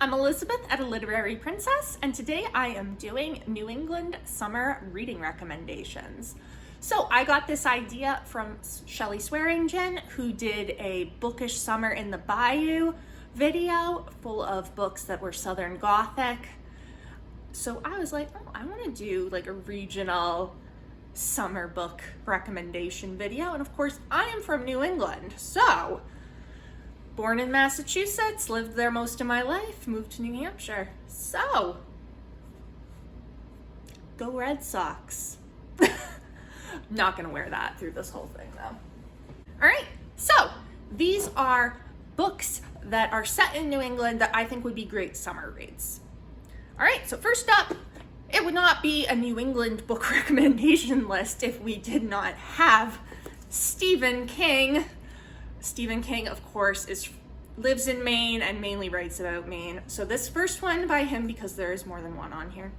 I'm Elizabeth at A Literary Princess, and today I am doing New England summer reading recommendations. So I got this idea from Swearingen, who did a bookish summer in the Bayou video full of books that were Southern Gothic. So I was like, oh, I want to do like a regional summer book recommendation video. And of course, I am from New England, so born in Massachusetts, lived there most of my life, moved to New Hampshire. So, go Red Sox. Not gonna wear that through this whole thing though. All right, so these are books that are set in New England that I think would be great summer reads. All right, so first up, it would not be a New England book recommendation list if we did not have Stephen King. Stephen King, of course, lives in Maine and mainly writes about Maine. So this first one by him, because there is more than one on here,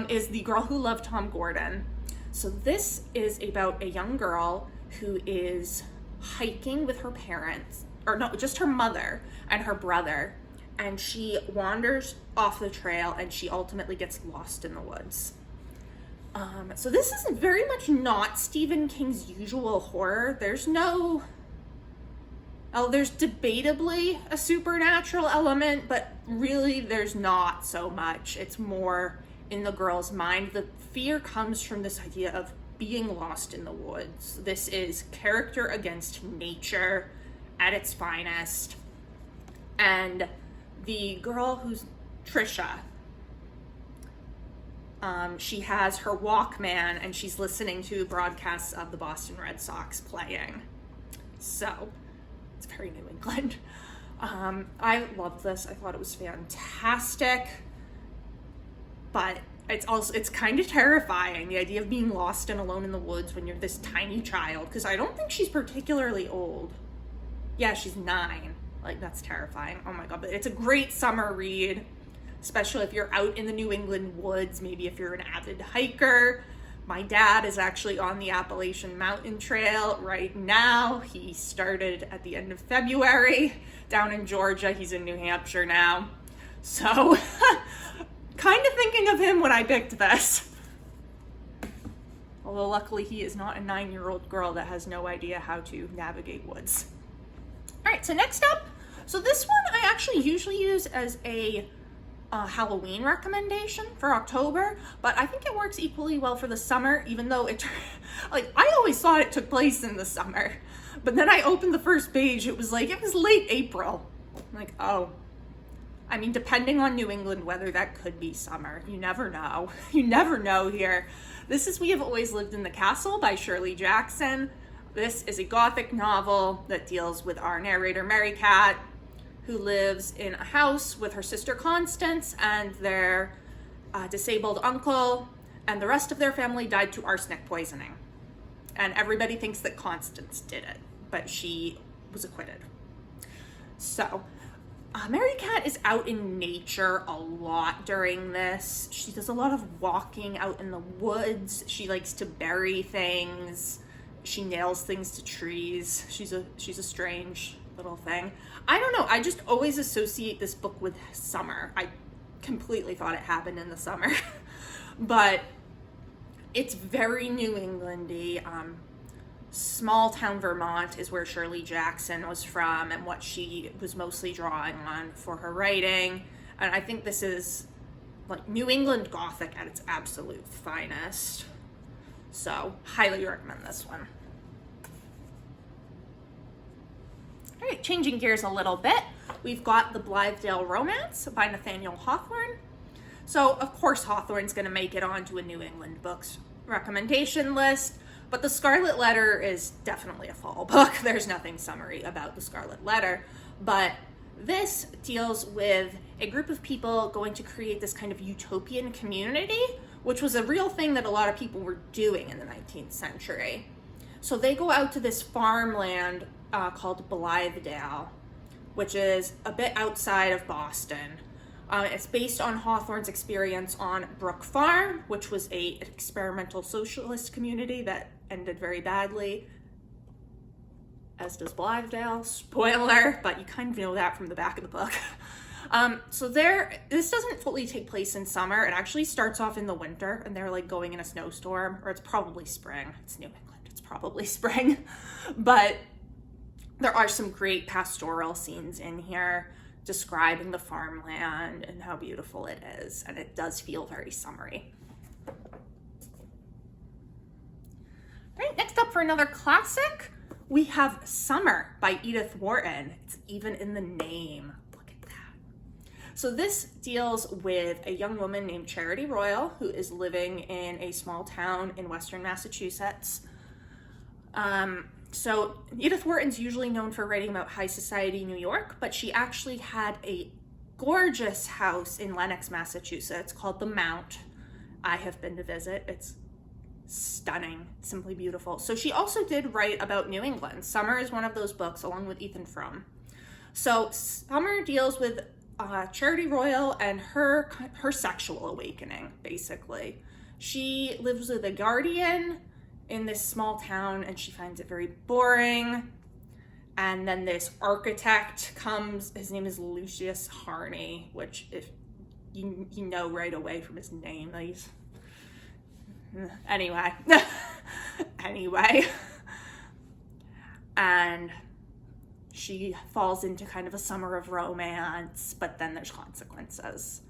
is The Girl Who Loved Tom Gordon. So this is about a young girl who is hiking with her parents, or no, just her mother and her brother, and she wanders off the trail and she ultimately gets lost in the woods. So this is very much not Stephen King's usual horror. There's debatably a supernatural element, but really there's not so much. It's more in the girl's mind. The fear comes from this idea of being lost in the woods. This is character against nature at its finest. And the girl who's Trisha, she has her Walkman and she's listening to broadcasts of the Boston Red Sox playing. So it's very New England. I loved this. I thought it was fantastic, but it's kind of terrifying, the idea of being lost and alone in the woods when you're this tiny child, because I don't think she's particularly old. Yeah, she's 9. Like, that's terrifying. Oh my God, but it's a great summer read, especially if you're out in the New England woods, maybe if you're an avid hiker. My dad is actually on the Appalachian Mountain Trail right now. He started at the end of February down in Georgia. He's in New Hampshire now. So, kind of thinking of him when I picked this. Although luckily he is not a 9-year-old girl that has no idea how to navigate woods. All right, so next up, so this one I actually usually use as a Halloween recommendation for October, but I think it works equally well for the summer, even though I always thought it took place in the summer, but then I opened the first page, it was late April. I'm like, oh, I mean, depending on New England weather, that could be summer. You never know. You never know here. This is We Have Always Lived in the Castle by Shirley Jackson. This is a Gothic novel that deals with our narrator, Mary Cat, who lives in a house with her sister Constance and their disabled uncle, and the rest of their family died to arsenic poisoning. And everybody thinks that Constance did it, but she was acquitted. So, Mary Cat is out in nature a lot during this. She does a lot of walking out in the woods. She likes to bury things. She nails things to trees. She's a strange little thing. I don't know, I just always associate this book with summer. I completely thought it happened in the summer. But it's very New Englandy. Small town Vermont is where Shirley Jackson was from and what she was mostly drawing on for her writing. And I think this is like New England Gothic at its absolute finest. So, highly recommend this one. All right, changing gears a little bit, we've got Theblythedale Romance by Nathaniel Hawthorne. So, of course, Hawthorne's going to make it onto a New England books recommendation list, but The Scarlet Letter is definitely a fall book. There's nothing summery about The Scarlet Letter, but this deals with a group of people going to create this kind of utopian community, which was a real thing that a lot of people were doing in the 19th century. So they go out to this farmland called Theblythedale, which is a bit outside of Boston. It's based on Hawthorne's experience on Brook Farm, which was an experimental socialist community that ended very badly, as does Blythedale. Spoiler, but you kind of know that from the back of the book. This doesn't fully take place in summer. It actually starts off in the winter, and they're like going in a snowstorm, or it's probably spring. It's New England, it's probably spring. But there are some great pastoral scenes in here describing the farmland and how beautiful it is, and it does feel very summery. All right, next up for another classic, we have Summer by Edith Wharton. It's even in the name. Look at that. So this deals with a young woman named Charity Royal who is living in a small town in Western Massachusetts. So Edith Wharton's usually known for writing about high society New York, but she actually had a gorgeous house in Lenox, Massachusetts called the Mount. I have been to visit. It's stunning, simply beautiful. So she also did write about New England. Summer is one of those books, along with Ethan Frome. So Summer deals with Charity Royal and her sexual awakening, basically. She lives with a guardian in this small town, and she finds it very boring. And then this architect comes, his name is Lucius Harney, which if you know right away from his name, he's, anyway. And she falls into kind of a summer of romance, but then there's consequences.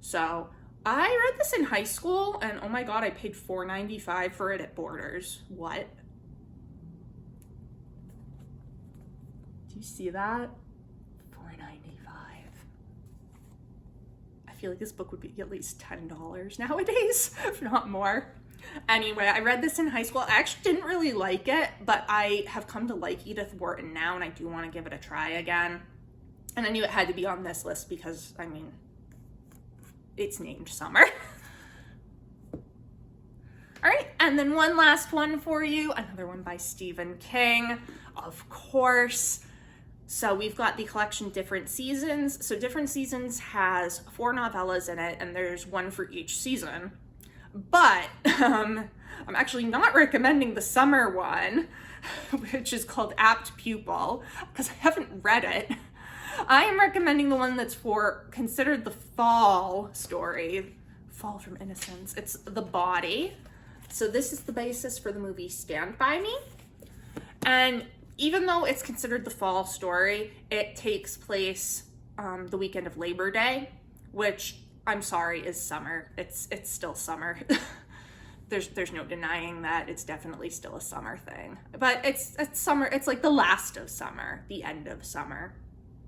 So I read this in high school, and oh my god, I paid $4.95 for it at Borders. What? Do you see that? $4.95. I feel like this book would be at least $10 nowadays, if not more. Anyway, I read this in high school. I actually didn't really like it, but I have come to like Edith Wharton now, and I do want to give it a try again. And I knew it had to be on this list because, I mean, it's named Summer. All right, and then one last one for you, another one by Stephen King, of course. So we've got the collection Different Seasons. So Different Seasons has 4 novellas in it, and there's one for each season. But I'm actually not recommending the summer one, which is called Apt Pupil, because I haven't read it. I am recommending the one that's considered the fall story, Fall from Innocence. It's The Body. So this is the basis for the movie Stand By Me. And even though it's considered the fall story, it takes place the weekend of Labor Day, which, I'm sorry, is summer. It's still summer. There's no denying that. It's definitely still a summer thing. But it's summer. It's like the last of summer, the end of summer,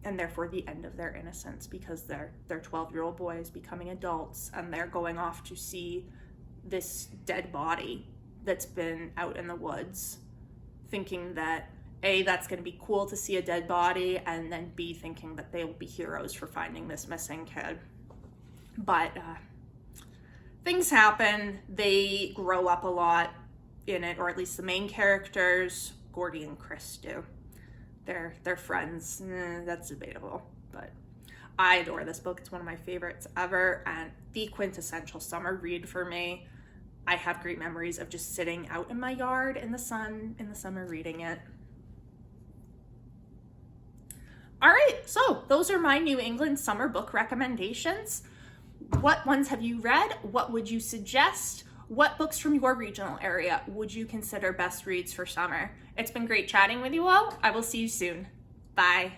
and therefore the end of their innocence, because they're 12-year-old boys becoming adults, and they're going off to see this dead body that's been out in the woods, thinking that A, that's going to be cool to see a dead body, and then B, thinking that they will be heroes for finding this missing kid. But things happen. They grow up a lot in it, or at least the main characters, Gordy and Chris, do. They're friends. That's debatable, but I adore this book. It's one of my favorites ever, and the quintessential summer read for me. I have great memories of just sitting out in my yard in the sun in the summer reading it. All right, so those are my New England summer book recommendations. What ones have you read? What would you suggest? What books from your regional area would you consider best reads for summer? It's been great chatting with you all. I will see you soon. Bye.